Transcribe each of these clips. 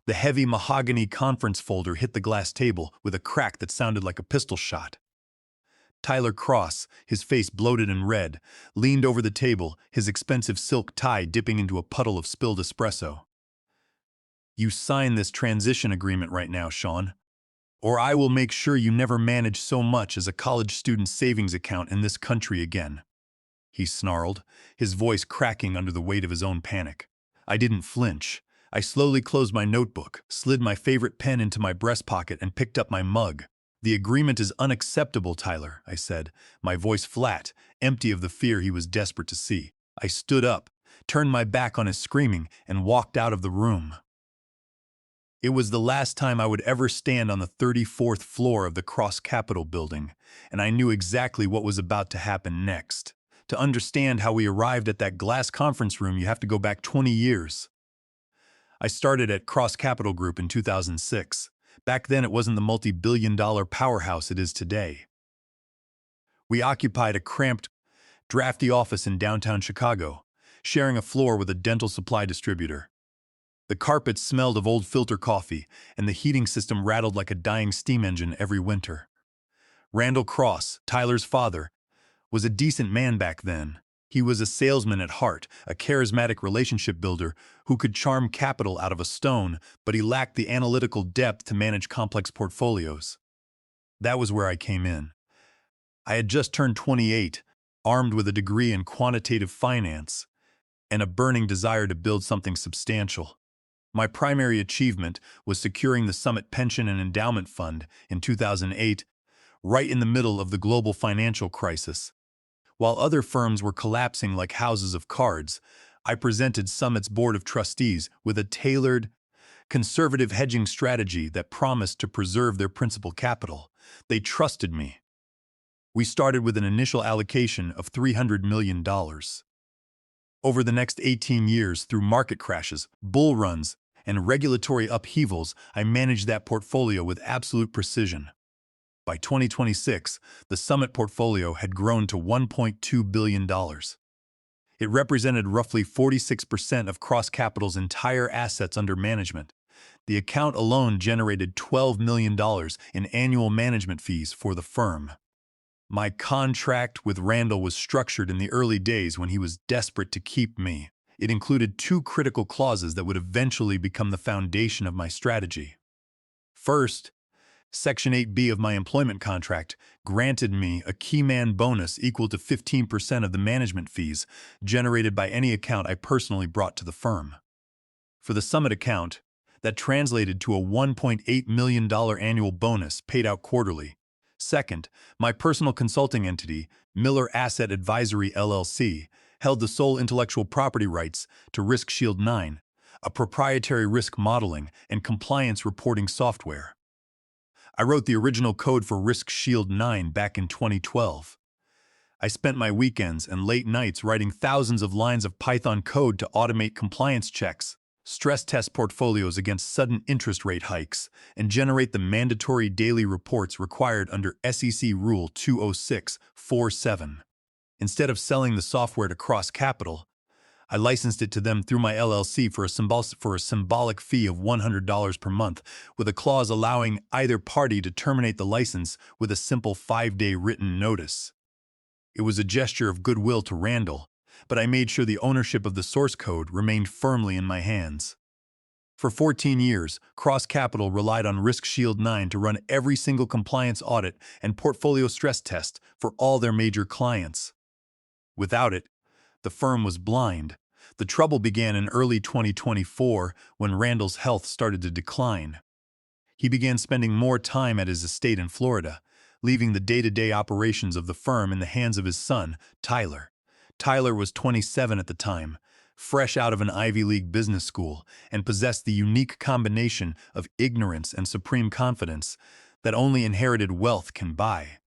The heavy mahogany conference folder hit the glass table with a crack that sounded like a pistol shot. Tyler Cross, his face bloated and red, leaned over the table, his expensive silk tie dipping into a puddle of spilled espresso. "You sign this transition agreement right now, Sean, or I will make sure you never manage so much as a college student's savings account in this country again," he snarled, his voice cracking under the weight of his own panic. I didn't flinch. I slowly closed my notebook, slid my favorite pen into my breast pocket, and picked up my mug. "The agreement is unacceptable, Tyler," I said, my voice flat, empty of the fear he was desperate to see. I stood up, turned my back on his screaming, and walked out of the room. It was the last time I would ever stand on the 34th floor of the Cross Capitol building, and I knew exactly what was about to happen next. To understand how we arrived at that glass conference room, you have to go back 20 years. I started at Cross Capital Group in 2006. Back then, it wasn't the multi-billion-dollar powerhouse it is today. We occupied a cramped, drafty office in downtown Chicago, sharing a floor with a dental supply distributor. The carpet smelled of old filter coffee, and the heating system rattled like a dying steam engine every winter. Randall Cross, Tyler's father, was a decent man back then. He was a salesman at heart, a charismatic relationship builder who could charm capital out of a stone, but he lacked the analytical depth to manage complex portfolios. That was where I came in. I had just turned 28, armed with a degree in quantitative finance, and a burning desire to build something substantial. My primary achievement was securing the Summit Pension and Endowment Fund in 2008, right in the middle of the global financial crisis. While other firms were collapsing like houses of cards, I presented Summit's Board of Trustees with a tailored, conservative hedging strategy that promised to preserve their principal capital. They trusted me. We started with an initial allocation of $300 million. Over the next 18 years, through market crashes, bull runs, and regulatory upheavals, I managed that portfolio with absolute precision. By 2026, the Summit portfolio had grown to $1.2 billion. It represented roughly 46% of Cross Capital's entire assets under management. The account alone generated $12 million in annual management fees for the firm. My contract with Randall was structured in the early days when he was desperate to keep me. It included two critical clauses that would eventually become the foundation of my strategy. First, Section 8B of my employment contract granted me a key man bonus equal to 15% of the management fees generated by any account I personally brought to the firm. For the Summit account, that translated to a $1.8 million annual bonus paid out quarterly. Second, my personal consulting entity, Miller Asset Advisory LLC, held the sole intellectual property rights to Risk Shield 9, a proprietary risk modeling and compliance reporting software. I wrote the original code for Risk Shield 9 back in 2012. I spent my weekends and late nights writing thousands of lines of Python code to automate compliance checks, stress test portfolios against sudden interest rate hikes, and generate the mandatory daily reports required under SEC Rule 20647. Instead of selling the software to Cross Capital, I licensed it to them through my LLC for a symbolic fee of $100 per month, with a clause allowing either party to terminate the license with a simple 5-day written notice. It was a gesture of goodwill to Randall, but I made sure the ownership of the source code remained firmly in my hands. For 14 years, Cross Capital relied on Risk Shield 9 to run every single compliance audit and portfolio stress test for all their major clients. Without it, the firm was blind. The trouble began in early 2024 when Randall's health started to decline. He began spending more time at his estate in Florida, leaving the day-to-day operations of the firm in the hands of his son, Tyler. Tyler was 27 at the time, fresh out of an Ivy League business school, and possessed the unique combination of ignorance and supreme confidence that only inherited wealth can buy.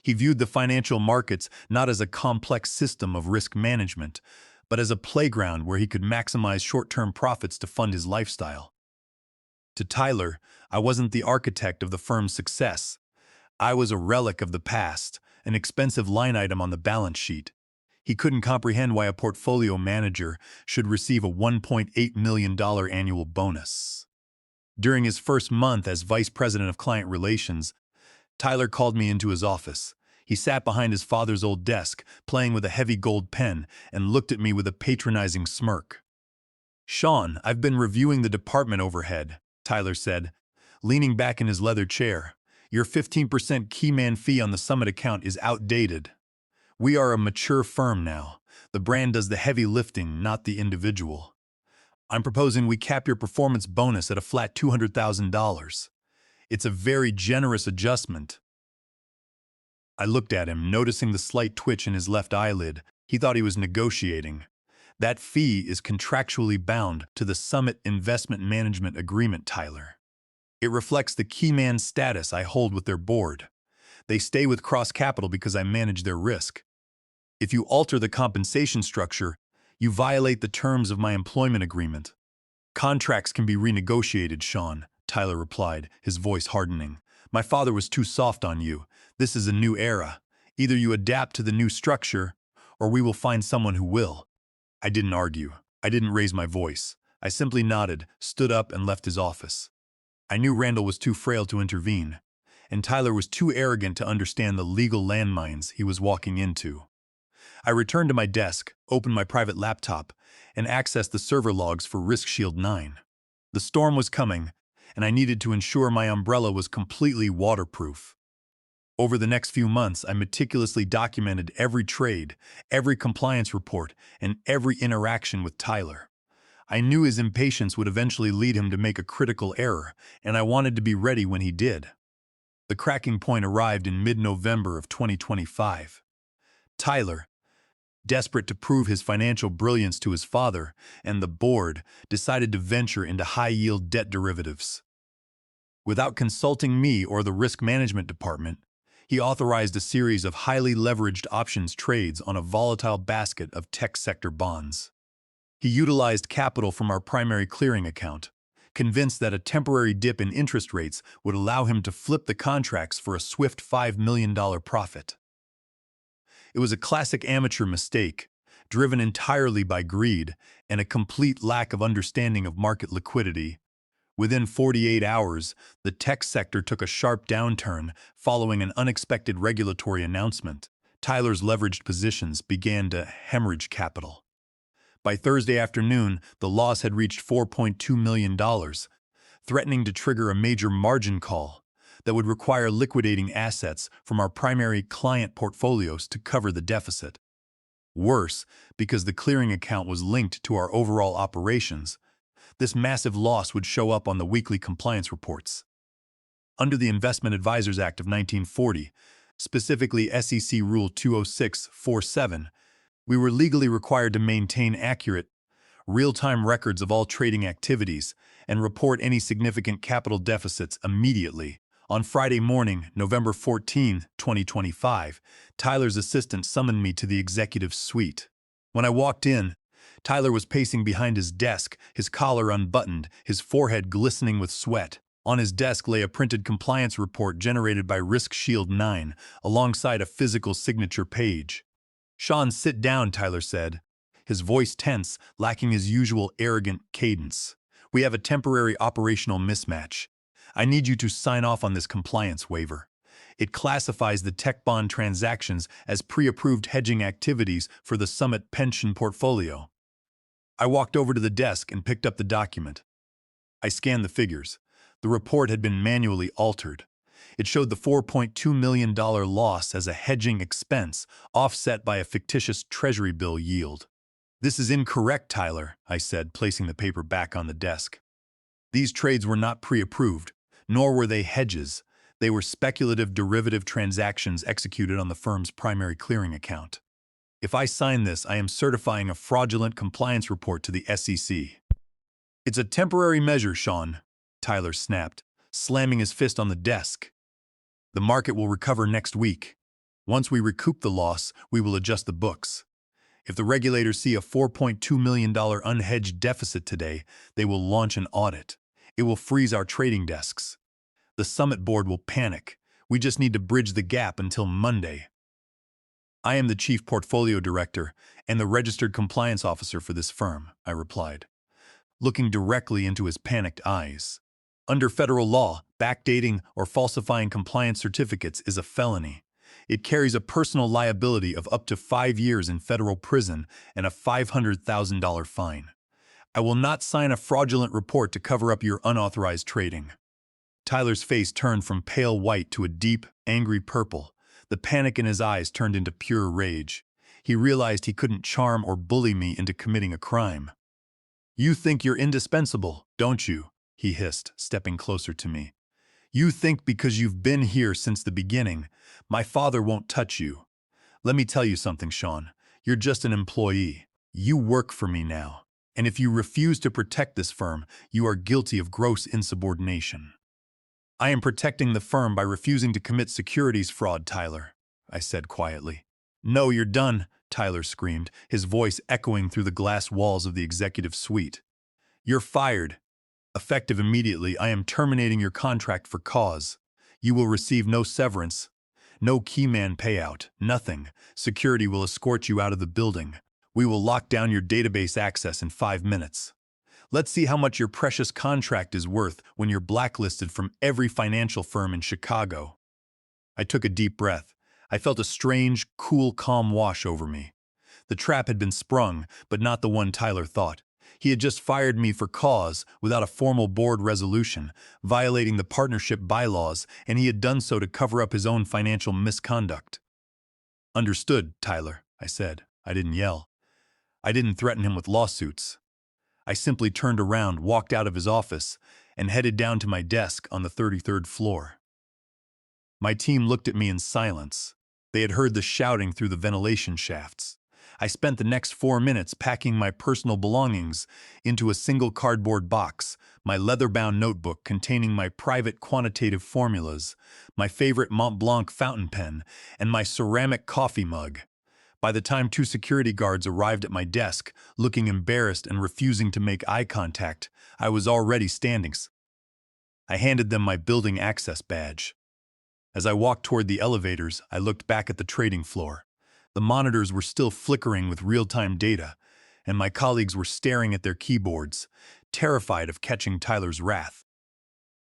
He viewed the financial markets not as a complex system of risk management, but as a playground where he could maximize short-term profits to fund his lifestyle. To Tyler, I wasn't the architect of the firm's success. I was a relic of the past, an expensive line item on the balance sheet. He couldn't comprehend why a portfolio manager should receive a $1.8 million annual bonus. During his first month as Vice President of Client Relations, Tyler called me into his office. He sat behind his father's old desk, playing with a heavy gold pen, and looked at me with a patronizing smirk. "Sean, I've been reviewing the department overhead," Tyler said, leaning back in his leather chair. "Your 15% keyman fee on the Summit account is outdated. We are a mature firm now. The brand does the heavy lifting, not the individual. I'm proposing we cap your performance bonus at a flat $200,000. It's a very generous adjustment." I looked at him, noticing the slight twitch in his left eyelid. He thought he was negotiating. "That fee is contractually bound to the Summit Investment Management Agreement, Tyler. It reflects the key man status I hold with their board. They stay with Cross Capital because I manage their risk. If you alter the compensation structure, you violate the terms of my employment agreement." "Contracts can be renegotiated, Sean," Tyler replied, his voice hardening. "My father was too soft on you. This is a new era. Either you adapt to the new structure, or we will find someone who will." I didn't argue. I didn't raise my voice. I simply nodded, stood up, and left his office. I knew Randall was too frail to intervene, and Tyler was too arrogant to understand the legal landmines he was walking into. I returned to my desk, opened my private laptop, and accessed the server logs for Risk Shield 9. The storm was coming, and I needed to ensure my umbrella was completely waterproof. Over the next few months, I meticulously documented every trade, every compliance report, and every interaction with Tyler. I knew his impatience would eventually lead him to make a critical error, and I wanted to be ready when he did. The cracking point arrived in mid-November of 2025. Tyler, desperate to prove his financial brilliance to his father and the board, decided to venture into high-yield debt derivatives. Without consulting me or the risk management department, he authorized a series of highly leveraged options trades on a volatile basket of tech sector bonds. He utilized capital from our primary clearing account, convinced that a temporary dip in interest rates would allow him to flip the contracts for a swift $5 million profit. It was a classic amateur mistake, driven entirely by greed and a complete lack of understanding of market liquidity. Within 48 hours, the tech sector took a sharp downturn following an unexpected regulatory announcement. Tyler's leveraged positions began to hemorrhage capital. By Thursday afternoon, the loss had reached $4.2 million, threatening to trigger a major margin call that would require liquidating assets from our primary client portfolios to cover the deficit. Worse, because the clearing account was linked to our overall operations, this massive loss would show up on the weekly compliance reports. Under the Investment Advisors Act of 1940, specifically SEC Rule 206-47, we were legally required to maintain accurate, real-time records of all trading activities and report any significant capital deficits immediately. On Friday morning, November 14, 2025, Tyler's assistant summoned me to the executive suite. When I walked in, Tyler was pacing behind his desk, his collar unbuttoned, his forehead glistening with sweat. On his desk lay a printed compliance report generated by Risk Shield 9, alongside a physical signature page. "Sean, sit down," Tyler said, his voice tense, lacking his usual arrogant cadence. "We have a temporary operational mismatch. I need you to sign off on this compliance waiver. It classifies the tech bond transactions as pre-approved hedging activities for the Summit pension portfolio." I walked over to the desk and picked up the document. I scanned the figures. The report had been manually altered. It showed the $4.2 million loss as a hedging expense, offset by a fictitious treasury bill yield. "This is incorrect, Tyler," I said, placing the paper back on the desk. "These trades were not pre-approved, nor were they hedges. They were speculative derivative transactions executed on the firm's primary clearing account. If I sign this, I am certifying a fraudulent compliance report to the SEC." "It's a temporary measure, Sean," Tyler snapped, slamming his fist on the desk. "The market will recover next week. Once we recoup the loss, we will adjust the books. If the regulators see a $4.2 million unhedged deficit today, they will launch an audit. It will freeze our trading desks. The Summit board will panic. We just need to bridge the gap until Monday." "I am the chief portfolio director and the registered compliance officer for this firm," I replied, looking directly into his panicked eyes. Under federal law, backdating or falsifying compliance certificates is a felony. It carries a personal liability of up to 5 years in federal prison and a $500,000 fine. I will not sign a fraudulent report to cover up your unauthorized trading. Tyler's face turned from pale white to a deep, angry purple. The panic in his eyes turned into pure rage. He realized he couldn't charm or bully me into committing a crime. "You think you're indispensable, don't you?" he hissed, stepping closer to me. "You think because you've been here since the beginning, my father won't touch you. Let me tell you something, Sean. You're just an employee. You work for me now. And if you refuse to protect this firm, you are guilty of gross insubordination." "I am protecting the firm by refusing to commit securities fraud, Tyler," I said quietly. "No, you're done," Tyler screamed, his voice echoing through the glass walls of the executive suite. "You're fired. Effective immediately, I am terminating your contract for cause. You will receive no severance, no keyman payout, nothing. Security will escort you out of the building. We will lock down your database access in 5 minutes. Let's see how much your precious contract is worth when you're blacklisted from every financial firm in Chicago." I took a deep breath. I felt a strange, cool calm wash over me. The trap had been sprung, but not the one Tyler thought. He had just fired me for cause, without a formal board resolution, violating the partnership bylaws, and he had done so to cover up his own financial misconduct. "Understood, Tyler," I said. I didn't yell. I didn't threaten him with lawsuits. I simply turned around, walked out of his office, and headed down to my desk on the 33rd floor. My team looked at me in silence. They had heard the shouting through the ventilation shafts. I spent the next 4 minutes packing my personal belongings into a single cardboard box, my leather-bound notebook containing my private quantitative formulas, my favorite Mont Blanc fountain pen, and my ceramic coffee mug. By the time 2 security guards arrived at my desk, looking embarrassed and refusing to make eye contact, I was already standing. I handed them my building access badge. As I walked toward the elevators, I looked back at the trading floor. The monitors were still flickering with real-time data, and my colleagues were staring at their keyboards, terrified of catching Tyler's wrath.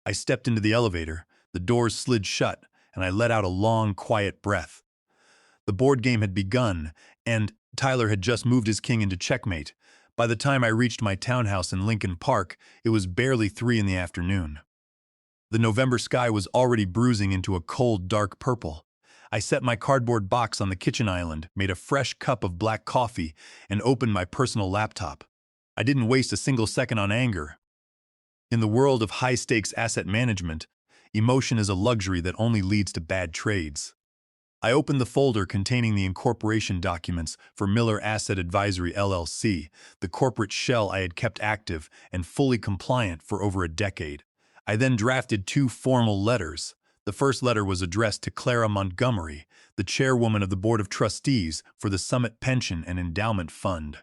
I stepped into the elevator, the doors slid shut, and I let out a long, quiet breath. The board game had begun, and Tyler had just moved his king into checkmate. By the time I reached my townhouse in Lincoln Park, it was barely 3 in the afternoon. The November sky was already bruising into a cold, dark purple. I set my cardboard box on the kitchen island, made a fresh cup of black coffee, and opened my personal laptop. I didn't waste a single second on anger. In the world of high-stakes asset management, emotion is a luxury that only leads to bad trades. I opened the folder containing the incorporation documents for Miller Asset Advisory LLC, the corporate shell I had kept active and fully compliant for over a decade. I then drafted 2 formal letters. The first letter was addressed to Clara Montgomery, the chairwoman of the Board of Trustees for the Summit Pension and Endowment Fund.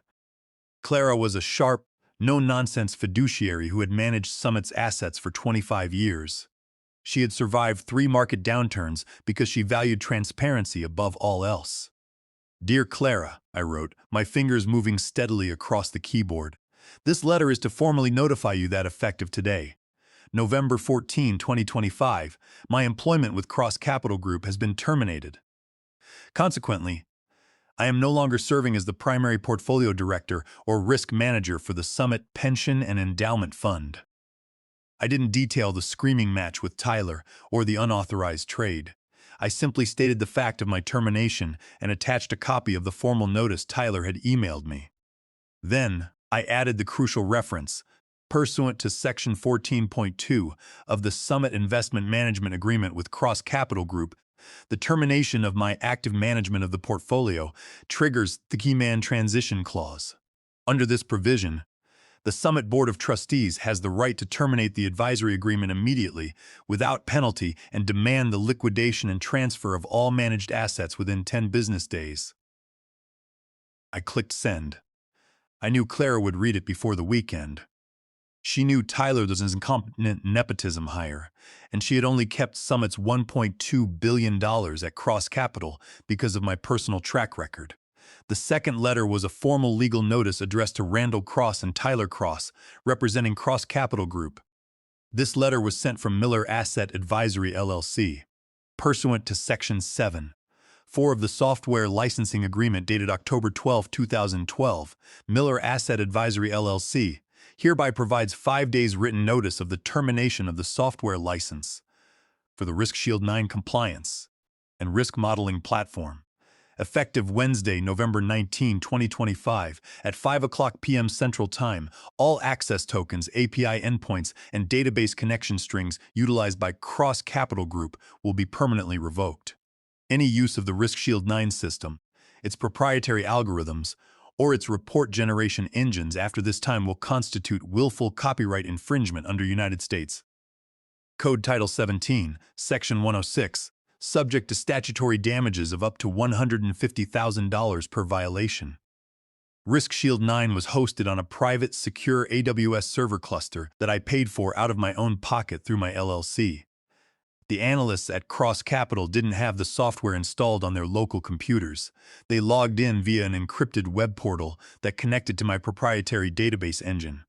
Clara was a sharp, no-nonsense fiduciary who had managed Summit's assets for 25 years. She had survived 3 market downturns because she valued transparency above all else. "Dear Clara," I wrote, my fingers moving steadily across the keyboard. "This letter is to formally notify you that effective today, November 14, 2025, my employment with Cross Capital Group has been terminated. Consequently, I am no longer serving as the primary portfolio director or risk manager for the Summit Pension and Endowment Fund." I didn't detail the screaming match with Tyler or the unauthorized trade. I simply stated the fact of my termination and attached a copy of the formal notice Tyler had emailed me. Then, I added the crucial reference, pursuant to Section 14.2 of the Summit Investment Management Agreement with Cross Capital Group, the termination of my active management of the portfolio triggers the Keyman Transition Clause. Under this provision, the Summit Board of Trustees has the right to terminate the advisory agreement immediately, without penalty, and demand the liquidation and transfer of all managed assets within 10 business days. I clicked send. I knew Clara would read it before the weekend. She knew Tyler was an incompetent nepotism hire, and she had only kept Summit's $1.2 billion at Cross Capital because of my personal track record. The second letter was a formal legal notice addressed to Randall Cross and Tyler Cross, representing Cross Capital Group. This letter was sent from Miller Asset Advisory LLC, pursuant to Section 7(4) of the Software Licensing Agreement dated October 12, 2012. Miller Asset Advisory LLC hereby provides 5 days written notice of the termination of the software license for the RiskShield 9 compliance and risk modeling platform, effective Wednesday, November 19, 2025, at 5:00 p.m. Central Time. All access tokens, API endpoints, and database connection strings utilized by Cross Capital Group will be permanently revoked. Any use of the RiskShield 9 system, its proprietary algorithms, or its report generation engines after this time will constitute willful copyright infringement under United States Code Title 17, Section 106, subject to statutory damages of up to $150,000 per violation. RiskShield 9 was hosted on a private, secure AWS server cluster that I paid for out of my own pocket through my LLC. The analysts at Cross Capital didn't have the software installed on their local computers. They logged in via an encrypted web portal that connected to my proprietary database engine.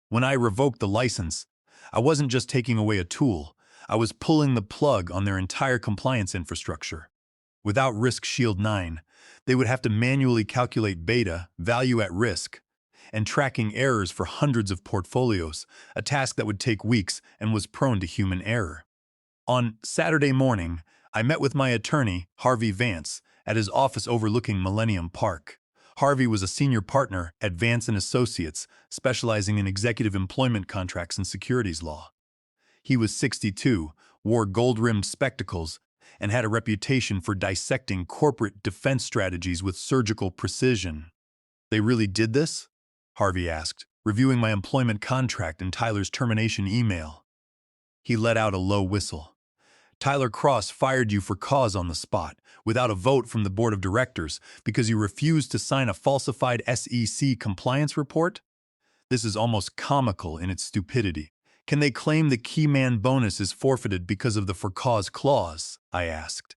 When I revoked the license, I wasn't just taking away a tool, I was pulling the plug on their entire compliance infrastructure. Without RiskShield 9, they would have to manually calculate beta, value at risk, and tracking errors for hundreds of portfolios, a task that would take weeks and was prone to human error. On Saturday morning, I met with my attorney, Harvey Vance, at his office overlooking Millennium Park. Harvey was a senior partner at Vance & Associates, specializing in executive employment contracts and securities law. He was 62, wore gold-rimmed spectacles, and had a reputation for dissecting corporate defense strategies with surgical precision. "They really did this?" Harvey asked, reviewing my employment contract and Tyler's termination email. He let out a low whistle. "Tyler Cross fired you for cause on the spot, without a vote from the board of directors, because you refused to sign a falsified SEC compliance report? This is almost comical in its stupidity. Can they claim the key man bonus is forfeited because of the for cause clause?" I asked.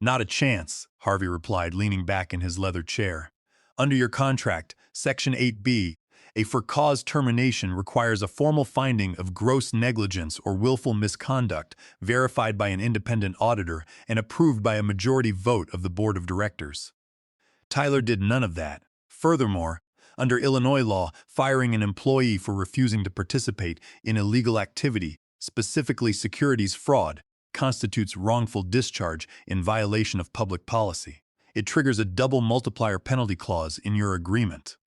"Not a chance," Harvey replied, leaning back in his leather chair. "Under your contract, Section 8B, a for cause termination requires a formal finding of gross negligence or willful misconduct, verified by an independent auditor and approved by a majority vote of the board of directors. Tyler did none of that. Furthermore, under Illinois law, firing an employee for refusing to participate in illegal activity, specifically securities fraud, constitutes wrongful discharge in violation of public policy. It triggers a double multiplier penalty clause in your agreement."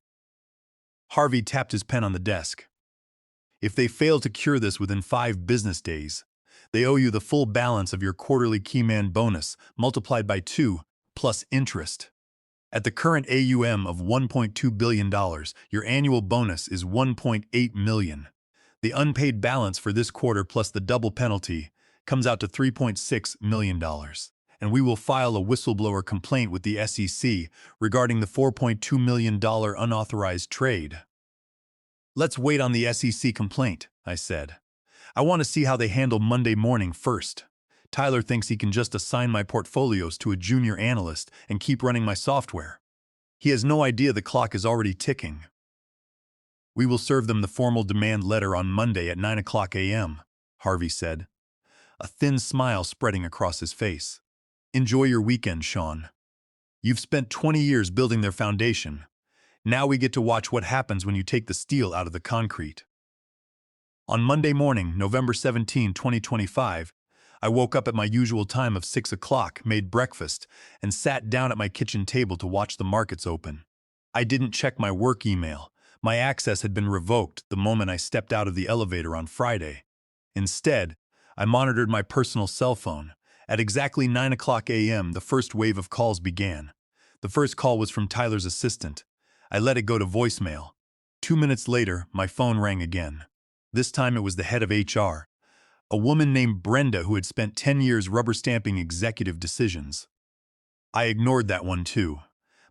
Harvey tapped his pen on the desk. "If they fail to cure this within 5 business days, they owe you the full balance of your quarterly keyman bonus multiplied by 2 plus interest. At the current AUM of $1.2 billion, your annual bonus is $1.8 million. The unpaid balance for this quarter plus the double penalty comes out to $3.6 million. And we will file a whistleblower complaint with the SEC regarding the $4.2 million unauthorized trade." "Let's wait on the SEC complaint," I said. "I want to see how they handle Monday morning first. Tyler thinks he can just assign my portfolios to a junior analyst and keep running my software. He has no idea the clock is already ticking." "We will serve them the formal demand letter on Monday at 9:00 a.m., Harvey said, a thin smile spreading across his face. "Enjoy your weekend, Sean. You've spent 20 years building their foundation. Now we get to watch what happens when you take the steel out of the concrete." On Monday morning, November 17, 2025, I woke up at my usual time of 6 o'clock, made breakfast, and sat down at my kitchen table to watch the markets open. I didn't check my work email. My access had been revoked the moment I stepped out of the elevator on Friday. Instead, I monitored my personal cell phone. At exactly 9:00 a.m., the first wave of calls began. The first call was from Tyler's assistant. I let it go to voicemail. 2 minutes later, my phone rang again. This time it was the head of HR, a woman named Brenda who had spent 10 years rubber-stamping executive decisions. I ignored that one too.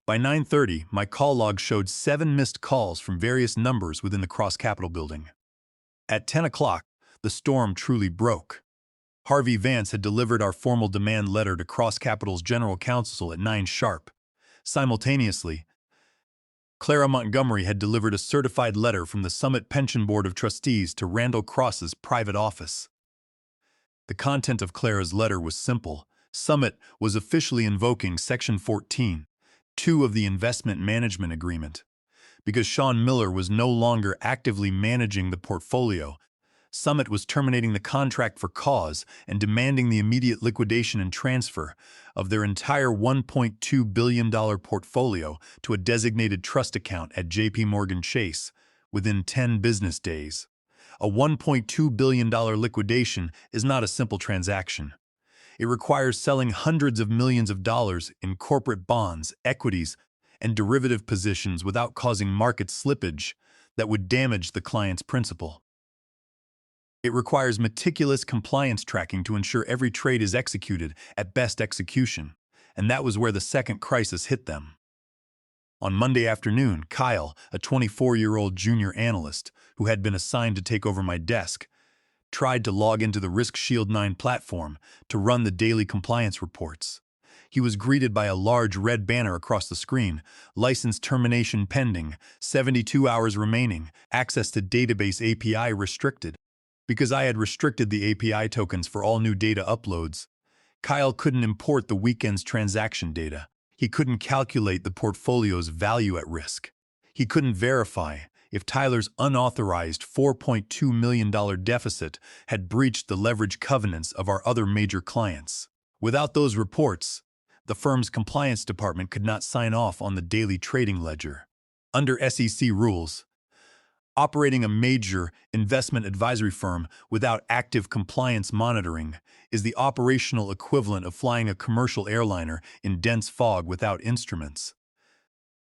By 9:30, my call log showed 7 missed calls from various numbers within the Cross Capital building. At 10 o'clock, the storm truly broke. Harvey Vance had delivered our formal demand letter to Cross Capital's general counsel at 9 sharp. Simultaneously, Clara Montgomery had delivered a certified letter from the Summit Pension Board of Trustees to Randall Cross's private office. The content of Clara's letter was simple. Summit was officially invoking Section 14(2) of the Investment Management Agreement. Because Sean Miller was no longer actively managing the portfolio, Summit was terminating the contract for cause and demanding the immediate liquidation and transfer of their entire $1.2 billion portfolio to a designated trust account at J.P. Morgan Chase within 10 business days. A $1.2 billion liquidation is not a simple transaction. It requires selling hundreds of millions of dollars in corporate bonds, equities, and derivative positions without causing market slippage that would damage the client's principal. It requires meticulous compliance tracking to ensure every trade is executed at best execution, and that was where the second crisis hit them. On Monday afternoon, Kyle, a 24-year-old junior analyst who had been assigned to take over my desk, tried to log into the Risk Shield 9 platform to run the daily compliance reports. He was greeted by a large red banner across the screen: license termination pending, 72 hours remaining, access to database API restricted. Because I had restricted the API tokens for all new data uploads, Kyle couldn't import the weekend's transaction data. He couldn't calculate the portfolio's value at risk. He couldn't verify if Tyler's unauthorized $4.2 million deficit had breached the leverage covenants of our other major clients. Without those reports, the firm's compliance department could not sign off on the daily trading ledger. Under SEC rules, operating a major investment advisory firm without active compliance monitoring is the operational equivalent of flying a commercial airliner in dense fog without instruments.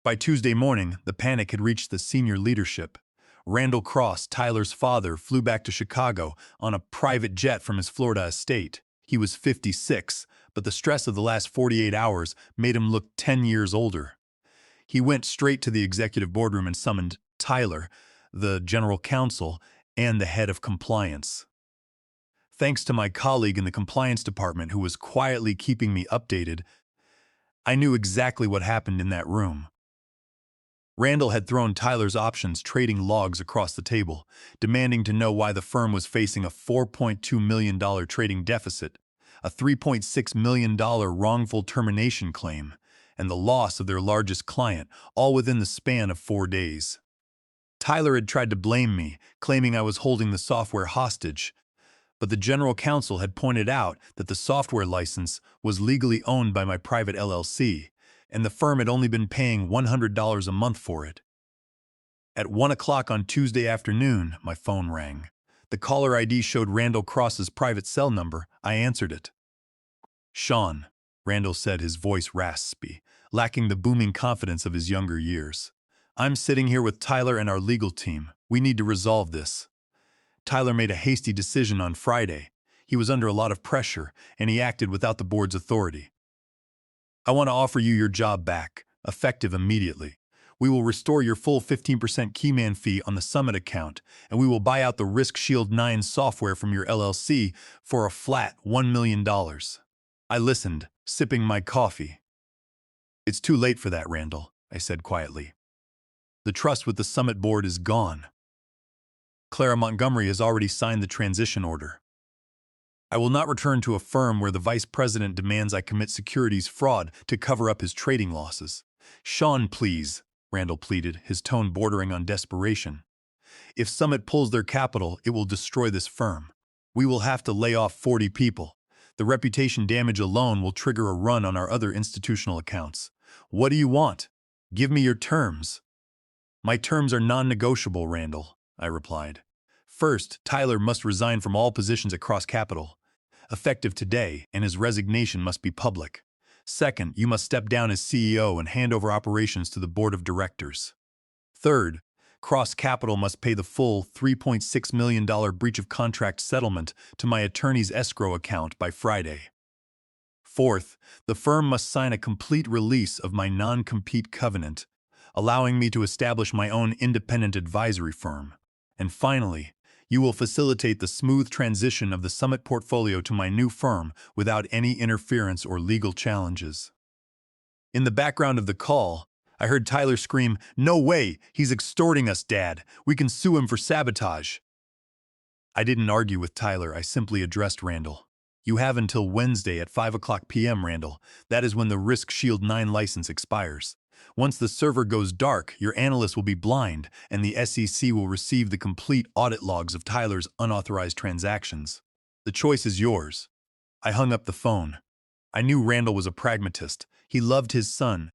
By Tuesday morning, the panic had reached the senior leadership. Randall Cross, Tyler's father, flew back to Chicago on a private jet from his Florida estate. He was 56, but the stress of the last 48 hours made him look 10 years older. He went straight to the executive boardroom and summoned Tyler, the general counsel, and the head of compliance. Thanks to my colleague in the compliance department who was quietly keeping me updated, I knew exactly what happened in that room. Randall had thrown Tyler's options trading logs across the table, demanding to know why the firm was facing a $4.2 million trading deficit, a $3.6 million wrongful termination claim, and the loss of their largest client, all within the span of 4 days. Tyler had tried to blame me, claiming I was holding the software hostage, but the general counsel had pointed out that the software license was legally owned by my private LLC, and the firm had only been paying $100 a month for it. At 1 o'clock on Tuesday afternoon, my phone rang. The caller ID showed Randall Cross's private cell number. I answered it. "Sean," Randall said, his voice raspy, lacking the booming confidence of his younger years. "I'm sitting here with Tyler and our legal team. We need to resolve this." Tyler made a hasty decision on Friday. He was under a lot of pressure, and he acted without the board's authority. "I want to offer you your job back, effective immediately. We will restore your full 15% keyman fee on the Summit account, and we will buy out the Risk Shield 9 software from your LLC for a flat $1 million. I listened, sipping my coffee. "It's too late for that, Randall," I said quietly. "The trust with the Summit board is gone. Clara Montgomery has already signed the transition order. I will not return to a firm where the vice president demands I commit securities fraud to cover up his trading losses." "Sean, please," Randall pleaded, his tone bordering on desperation. "If Summit pulls their capital, it will destroy this firm. We will have to lay off 40 people. The reputation damage alone will trigger a run on our other institutional accounts. What do you want? Give me your terms." "My terms are non-negotiable, Randall," I replied. "First, Tyler must resign from all positions at Cross Capital, effective today, and his resignation must be public. Second, you must step down as CEO and hand over operations to the board of directors. Third, Cross Capital must pay the full $3.6 million breach of contract settlement to my attorney's escrow account by Friday. Fourth, the firm must sign a complete release of my non-compete covenant, allowing me to establish my own independent advisory firm. And finally, you will facilitate the smooth transition of the Summit portfolio to my new firm without any interference or legal challenges." In the background of the call, I heard Tyler scream, "No way! He's extorting us, Dad! We can sue him for sabotage!" I didn't argue with Tyler, I simply addressed Randall. "You have until Wednesday at 5 p.m., Randall. That is when the Risk Shield 9 license expires. Once the server goes dark, your analyst will be blind, and the SEC will receive the complete audit logs of Tyler's unauthorized transactions. The choice is yours." I hung up the phone. I knew Randall was a pragmatist. He loved his son,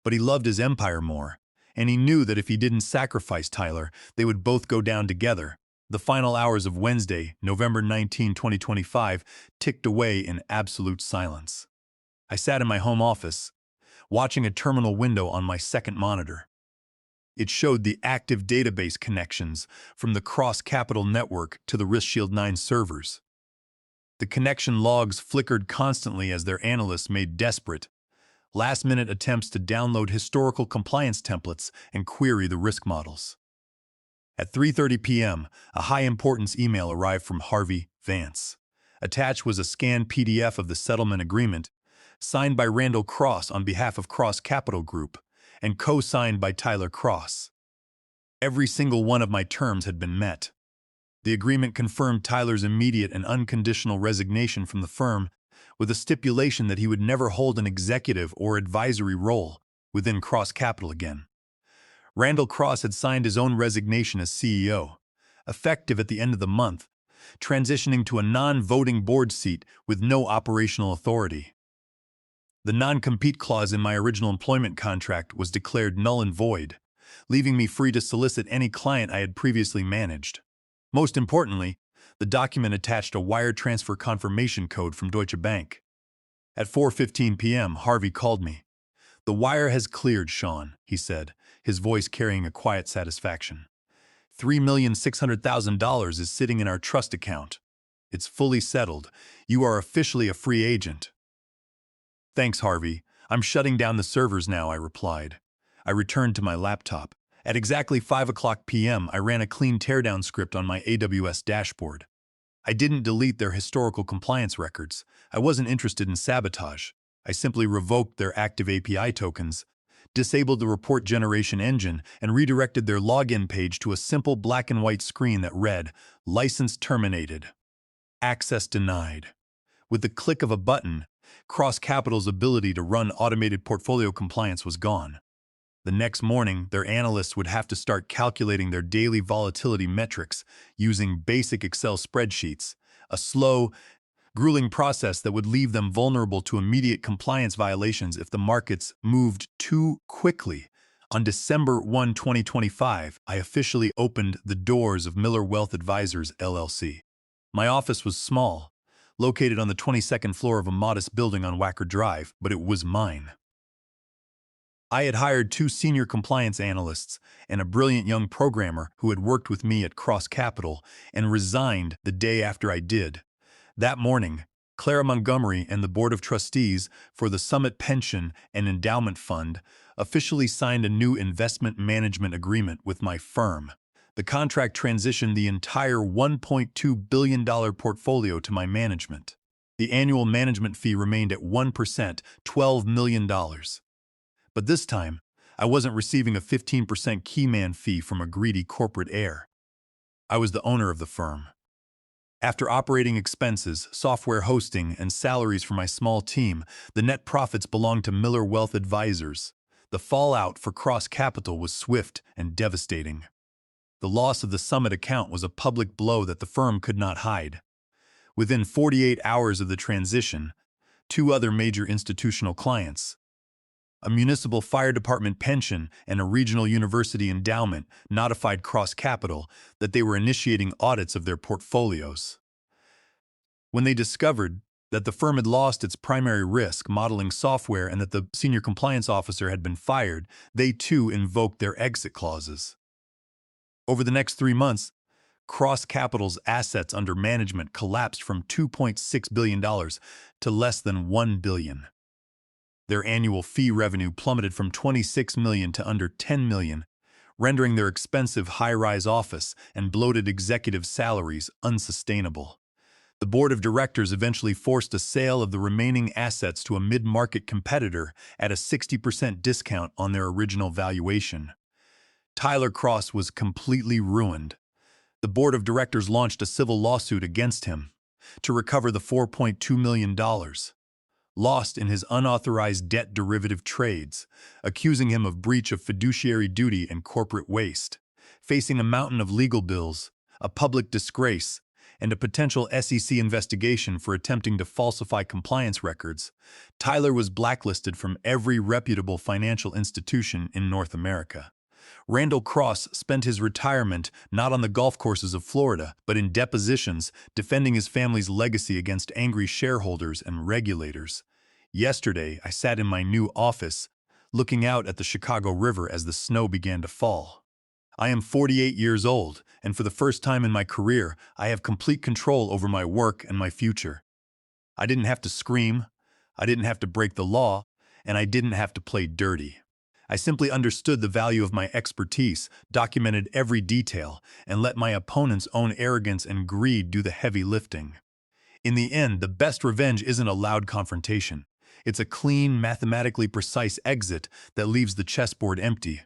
but he loved his empire more, and he knew that if he didn't sacrifice Tyler, they would both go down together. The final hours of Wednesday, November 19, 2025, ticked away in absolute silence. I sat in my home office, watching a terminal window on my second monitor. It showed the active database connections from the cross-capital network to the Risk Shield 9 servers. The connection logs flickered constantly as their analysts made desperate, last-minute attempts to download historical compliance templates and query the risk models. At 3:30 p.m., a high-importance email arrived from Harvey Vance. Attached was a scanned PDF of the settlement agreement, signed by Randall Cross on behalf of Cross Capital Group, and co-signed by Tyler Cross. Every single one of my terms had been met. The agreement confirmed Tyler's immediate and unconditional resignation from the firm, with a stipulation that he would never hold an executive or advisory role within Cross Capital again. Randall Cross had signed his own resignation as CEO, effective at the end of the month, transitioning to a non-voting board seat with no operational authority. The non-compete clause in my original employment contract was declared null and void, leaving me free to solicit any client I had previously managed. Most importantly, the document attached a wire transfer confirmation code from Deutsche Bank. At 4:15 p.m., Harvey called me. "The wire has cleared, Sean," he said, his voice carrying a quiet satisfaction. $3,600,000 is sitting in our trust account. It's fully settled. You are officially a free agent. "Thanks, Harvey. I'm shutting down the servers now," I replied. I returned to my laptop. At exactly 5 p.m., I ran a clean teardown script on my AWS dashboard. I didn't delete their historical compliance records. I wasn't interested in sabotage. I simply revoked their active API tokens, disabled the report generation engine, and redirected their login page to a simple black and white screen that read, "License terminated. Access denied." With the click of a button, Cross Capital's ability to run automated portfolio compliance was gone. The next morning, their analysts would have to start calculating their daily volatility metrics using basic Excel spreadsheets, a slow, grueling process that would leave them vulnerable to immediate compliance violations if the markets moved too quickly. On December 1, 2025, I officially opened the doors of Miller Wealth Advisors, LLC. My office was small, located on the 22nd floor of a modest building on Wacker Drive, but it was mine. I had hired 2 senior compliance analysts and a brilliant young programmer who had worked with me at Cross Capital and resigned the day after I did. That morning, Clara Montgomery and the Board of Trustees for the Summit Pension and Endowment Fund officially signed a new investment management agreement with my firm. The contract transitioned the entire $1.2 billion portfolio to my management. The annual management fee remained at 1%, $12 million. But this time, I wasn't receiving a 15% keyman fee from a greedy corporate heir. I was the owner of the firm. After operating expenses, software hosting, and salaries for my small team, the net profits belonged to Miller Wealth Advisors. The fallout for Cross Capital was swift and devastating. The loss of the Summit account was a public blow that the firm could not hide. Within 48 hours of the transition, 2 other major institutional clients, a municipal fire department pension and a regional university endowment, notified Cross Capital that they were initiating audits of their portfolios. When they discovered that the firm had lost its primary risk modeling software and that the senior compliance officer had been fired, they too invoked their exit clauses. Over the next 3 months, Cross Capital's assets under management collapsed from $2.6 billion to less than $1 billion. Their annual fee revenue plummeted from $26 million to under $10 million, rendering their expensive high-rise office and bloated executive salaries unsustainable. The board of directors eventually forced a sale of the remaining assets to a mid-market competitor at a 60% discount on their original valuation. Tyler Cross was completely ruined. The board of directors launched a civil lawsuit against him to recover the $4.2 million lost in his unauthorized debt derivative trades, accusing him of breach of fiduciary duty and corporate waste. Facing a mountain of legal bills, a public disgrace, and a potential SEC investigation for attempting to falsify compliance records, Tyler was blacklisted from every reputable financial institution in North America. Randall Cross spent his retirement not on the golf courses of Florida, but in depositions defending his family's legacy against angry shareholders and regulators. Yesterday, I sat in my new office, looking out at the Chicago River as the snow began to fall. I am 48 years old, and for the first time in my career, I have complete control over my work and my future. I didn't have to scream, I didn't have to break the law, and I didn't have to play dirty. I simply understood the value of my expertise, documented every detail, and let my opponent's own arrogance and greed do the heavy lifting. In the end, the best revenge isn't a loud confrontation. It's a clean, mathematically precise exit that leaves the chessboard empty,